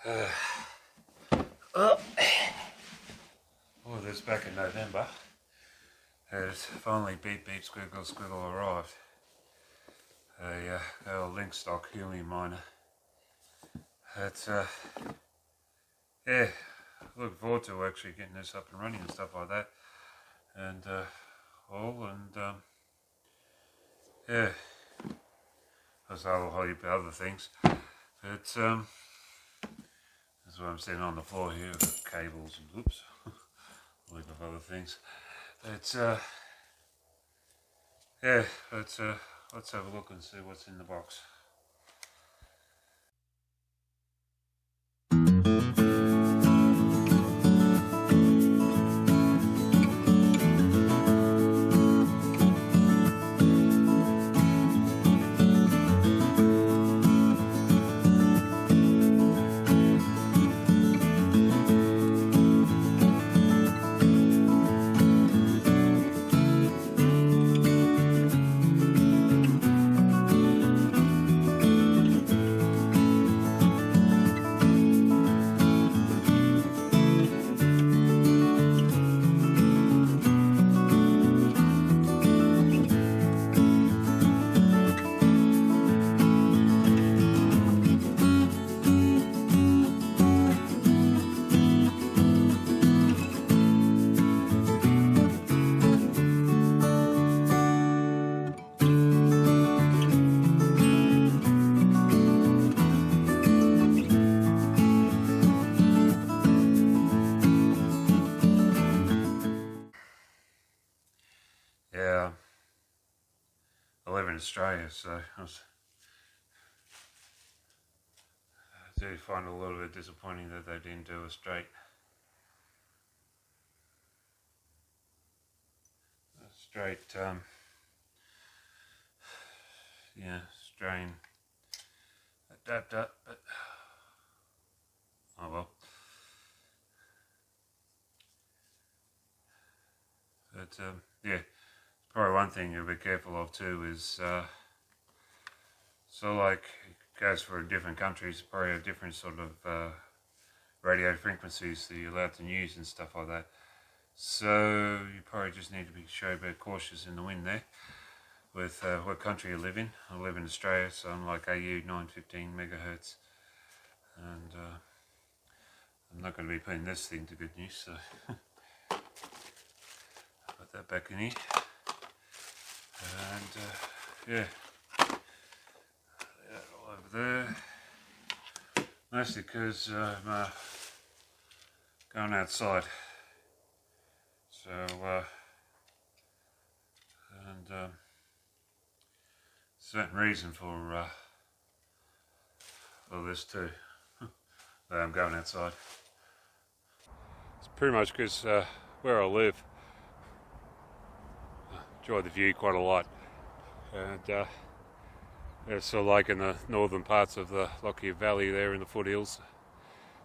Oh, this back in November. It's finally beep beep squiggle squiggle arrived. A old Linxdot Helium miner. It's yeah, looking forward to actually getting this up and running and stuff like that. And yeah, there's a whole heap of other things. But that's why I'm sitting on the floor here with cables and whoops, a heap of other things. It's yeah, let's have a look and see what's in the box. Yeah, I live in Australia, so I do find it a little bit disappointing that they didn't do a straight strain adapter, but oh well. But yeah, probably one thing you'll be careful of too is so like it goes for different countries, probably have different sort of radio frequencies that you're allowed to use and stuff like that. So you probably just need to be a bit cautious in the wind there with what country you live in. I live in Australia, so I'm like AU 915 megahertz, and I'm not going to be putting this thing to good use, so put that back in here. And yeah, that all over there. Mostly because I'm going outside. So and certain reason for this too. That I'm going outside. It's pretty much because where I live, I enjoy the view quite a lot, and it's sort of like in the northern parts of the Lockyer Valley there in the foothills,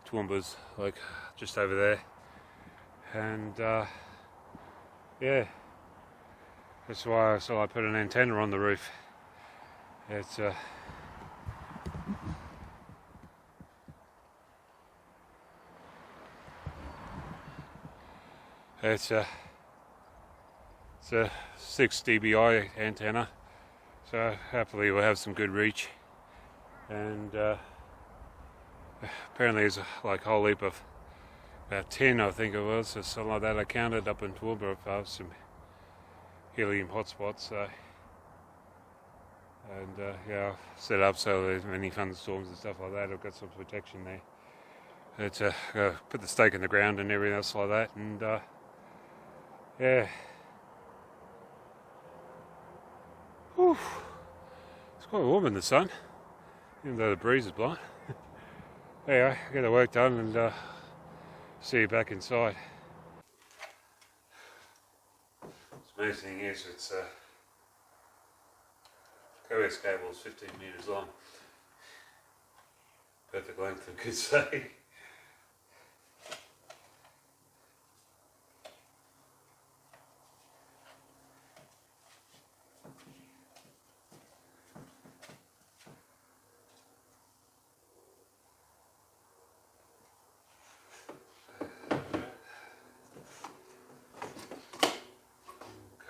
Toowoomba's like just over there, and yeah, that's why I put an antenna on the roof. It's it's a 6 dBi antenna, so hopefully we'll have some good reach. And apparently there's like a whole heap of about 10, I think it was, or something like that. I counted up in Toowoomba of some helium hotspots. So, and yeah, I've set up so there's many thunderstorms and stuff like that. I've got some protection there. It's put the stake in the ground and everything else like that, and yeah. Whew. It's quite warm in the sun, even though the breeze is blowing. Anyway, get the work done and see you back inside. The main thing is it's coax cable is 15 metres long. Perfect length, I could say.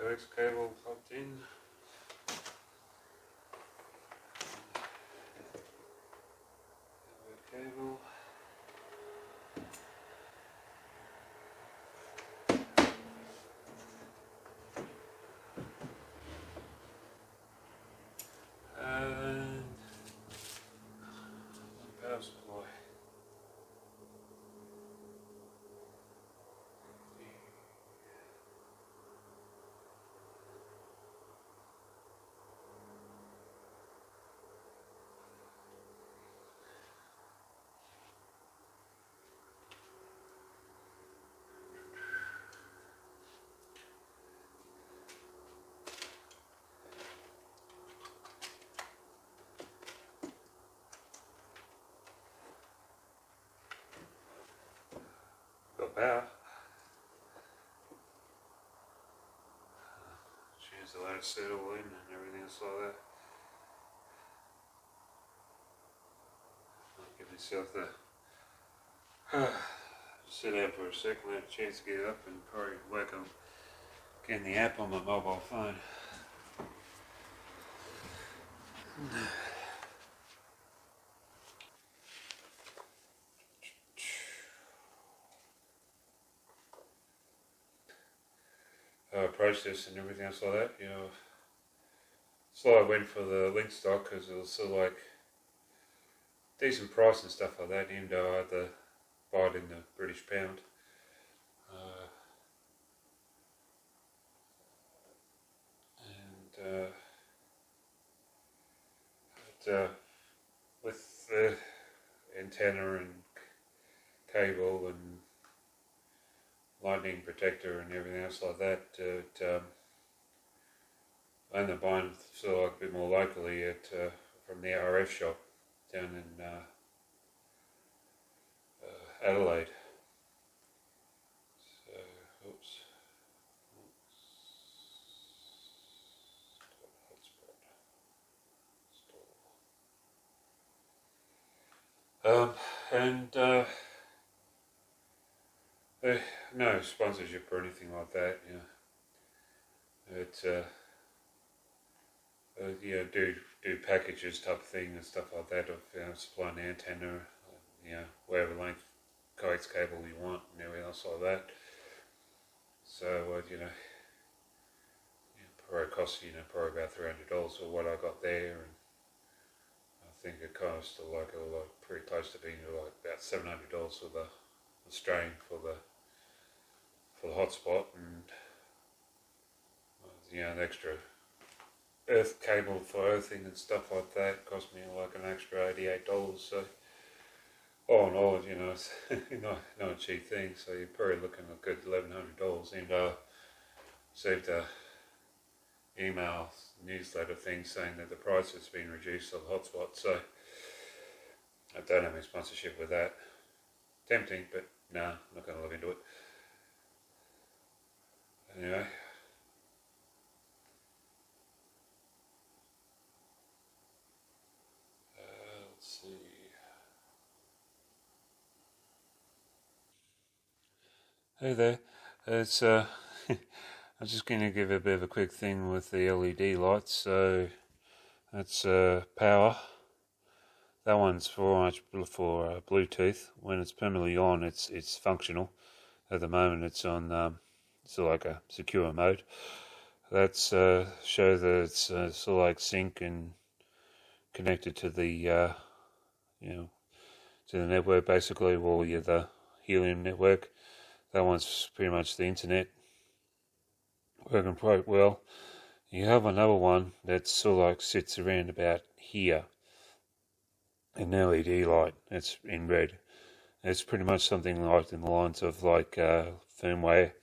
coax cable popped in. Cable. And power supply. Got power. Change the light settle in and everything else like that. I'll give myself the sit out for a second, have a chance to get up and probably work on getting the app on my mobile phone. Process and everything else like that, you know. So I went for the Linxdot because it was sort of like decent price and stuff like that, even though I had to buy it in the British pound. With the antenna and cable and lightning protector and everything else like that, I ended up buying sort of like a bit more locally from the RF shop down in Adelaide. So, oops. No sponsorship or anything like that, you know. It's do packages type of thing and stuff like that of supplying the antenna, whatever length coax cable you want and everything else like that. So probably cost probably about $300 for what I got there, and I think it cost pretty close to being like about $700 for the Australian for the hotspot, and an extra earth cable for earthing and stuff like that cost me like an extra $88. So all in all, it's not a cheap thing. So you're probably looking at a good $1,100. And received a email newsletter thing saying that the price has been reduced on the hotspot. So I don't have any sponsorship with that. Tempting, but no, I'm not going to look into it. Anyway. Let's see. Hey there. It's I'm just going to give a bit of a quick thing with the LED lights. So that's power. That one's for Bluetooth. When it's permanently on, it's functional. At the moment, it's on like a secure mode. That's show that it's sort of like sync and connected to the to the network, basically. Well, the Helium network. That one's pretty much the internet, working quite well. You have another one that sort of like sits around about here, an LED light. It's in red. It's pretty much something like in the lines of like firmware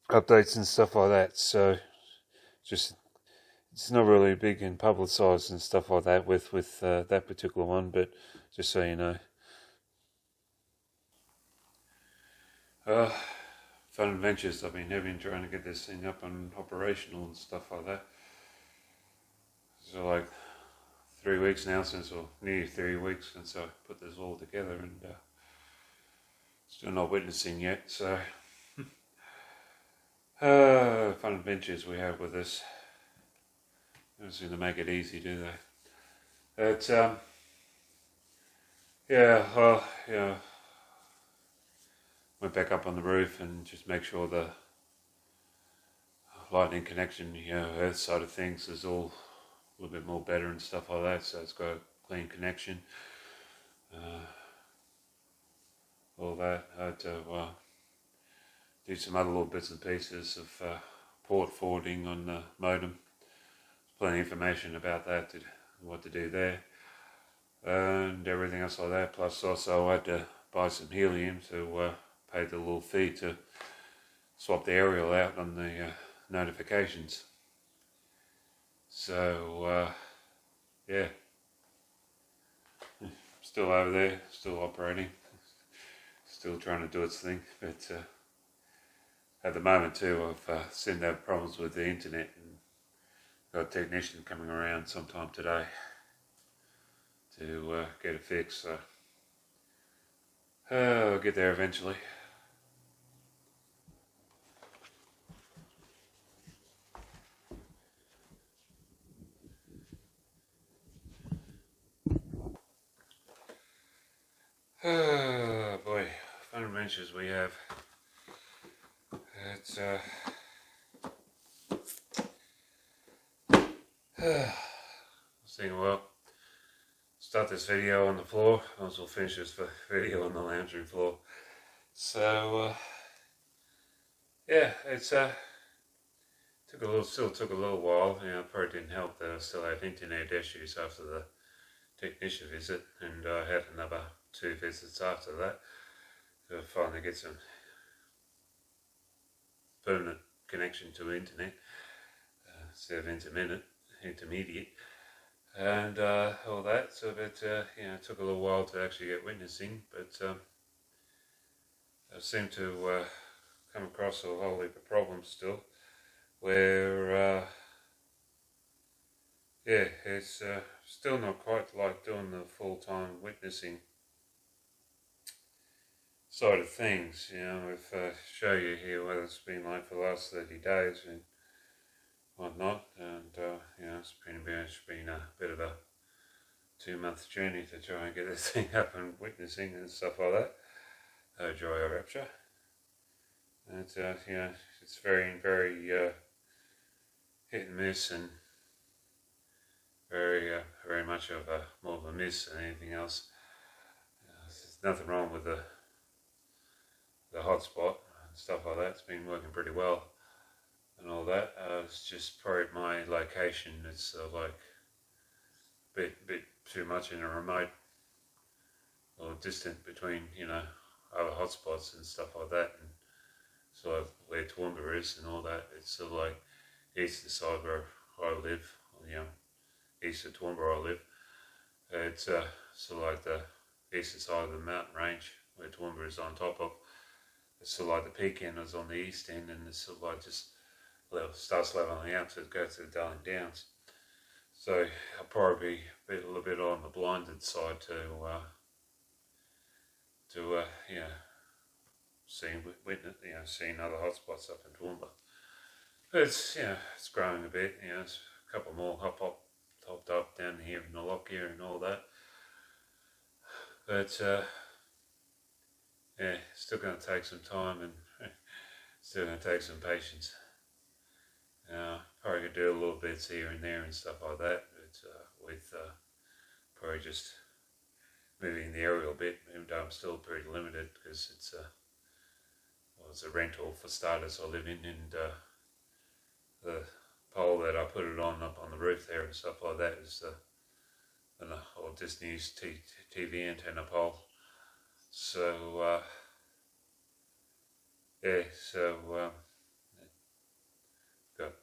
updates and stuff like that. So it's not really big and publicised and stuff like that with that particular one, but just so you know. Fun adventures. I've been trying to get this thing up and operational and stuff like that. So like 3 weeks now nearly 3 weeks since I put this all together, and still not witnessing yet. So Fun adventures we have with this. Don't seem to make it easy, do they? But yeah, well, went back up on the roof and just make sure the lightning connection, earth side of things is all a little bit more better and stuff like that. So it's got a clean connection. All that. I had to do some other little bits and pieces of port forwarding on the modem. Plenty of information about that, what to do there, and everything else like that. Plus also I had to buy some helium to pay the little fee to swap the aerial out on the notifications. So yeah, still over there, still operating, still trying to do its thing, but at the moment too I've seemed to have problems with the internet, and got a technician coming around sometime today to get it fixed, so I'll get there eventually. Oh boy, fun adventures we have. It's saying, well, start this video on the floor, I will finish this video on the lounge room floor. So yeah, it's still took a little while. It probably didn't help that I still had internet issues after the technician visit, and I had another 2 visits after that to finally get some permanent connection to internet instead of intermediate, and all that. So that it took a little while to actually get witnessing, but I seem to come across a whole heap of problems still, where it's still not quite like doing the full-time witnessing side of things. If I show you here what it's been like for the last 30 days and whatnot, and it's been a bit of a 2-month journey to try and get this thing up and witnessing and stuff like that. Joy or rapture. And it's very, very hit and miss, and very much of more of a miss than anything else. There's nothing wrong with the hotspot and stuff like that. It's been working pretty well and all that. It's just probably my location. It's like a bit too much in a remote or distant between other hotspots and stuff like that, and sort of where Toowoomba is and all that. It's sort of like eastern side where I live, east of Toowoomba where I live. It's sort of like the eastern side of the mountain range where Toowoomba is on top of. It's sort of like the peak end is on the east end, and it's sort of like just starts leveling out to go to the Darling Downs. So I'll probably be a little bit on the blinded side to seeing other hotspots up in Toowoomba. But it's growing a bit. It's a couple more popped up down here in the lock here and all that. But still going to take some time, and still going to take some patience. Probably could do a little bits here and there and stuff like that, but with probably just moving the aerial bit, even though I'm still pretty limited because it's a rental for starters I live in, and the pole that I put it on up on the roof there and stuff like that is an old Disney's TV antenna pole. So got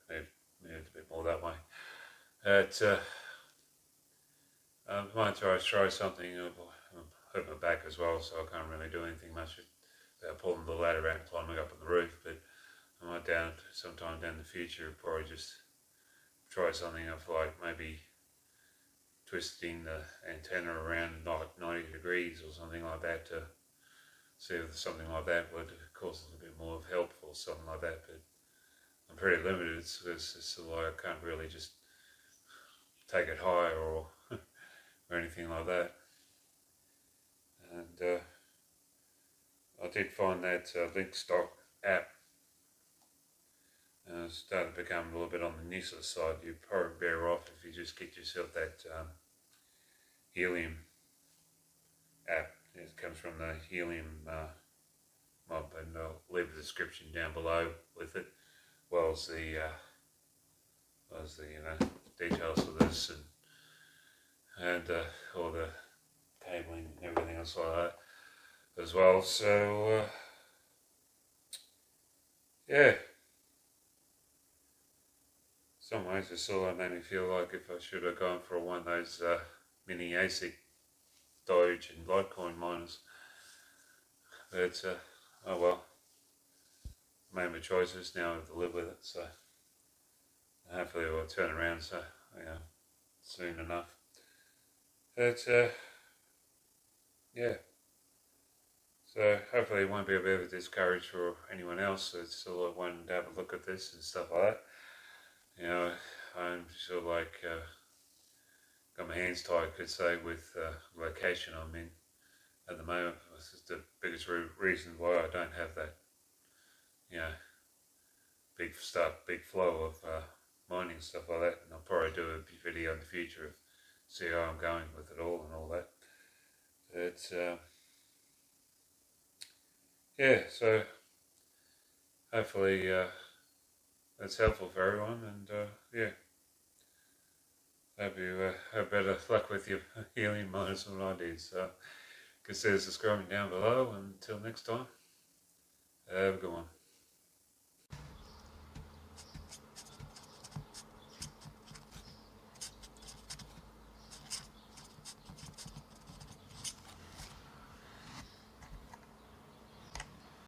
moved a bit more that way. I might try something. I'm hurt my back as well, so I can't really do anything much without pulling the ladder out and climbing up on the roof. But I might sometime down the future probably just try something of like maybe twisting the antenna around 90 degrees or something like that to see if something like that would cause a little bit more of help or something like that. But I'm pretty limited. It's like I can't really just take it higher or or anything like that. And I did find that Linxdot app started to become a little bit on the useless side. You're probably better off if you just get yourself that Helium app. It comes from the Helium mob, and I'll leave a description down below with it, well as the details of this and all the cabling and everything else like that as well. So yeah, some ways it sort of made me feel like if I should have gone for one of those mini ASIC Doge and Litecoin miners. But oh well, made my choices, now I have to live with it, so hopefully it will turn around, so soon enough. But yeah, so hopefully it won't be a bit of a discourage for anyone else that's still wanting to have a look at this and stuff like that. I'm sort of like got my hands tied, could say, with location I'm in at the moment. This is the biggest reason why I don't have that, big flow of mining, stuff like that. And I'll probably do a video in the future of see how I'm going with it all and all that. But yeah, so hopefully that's helpful for everyone, and yeah, hope you have better luck with your helium miners than I did. So consider subscribing down below, and until next time, have a good one.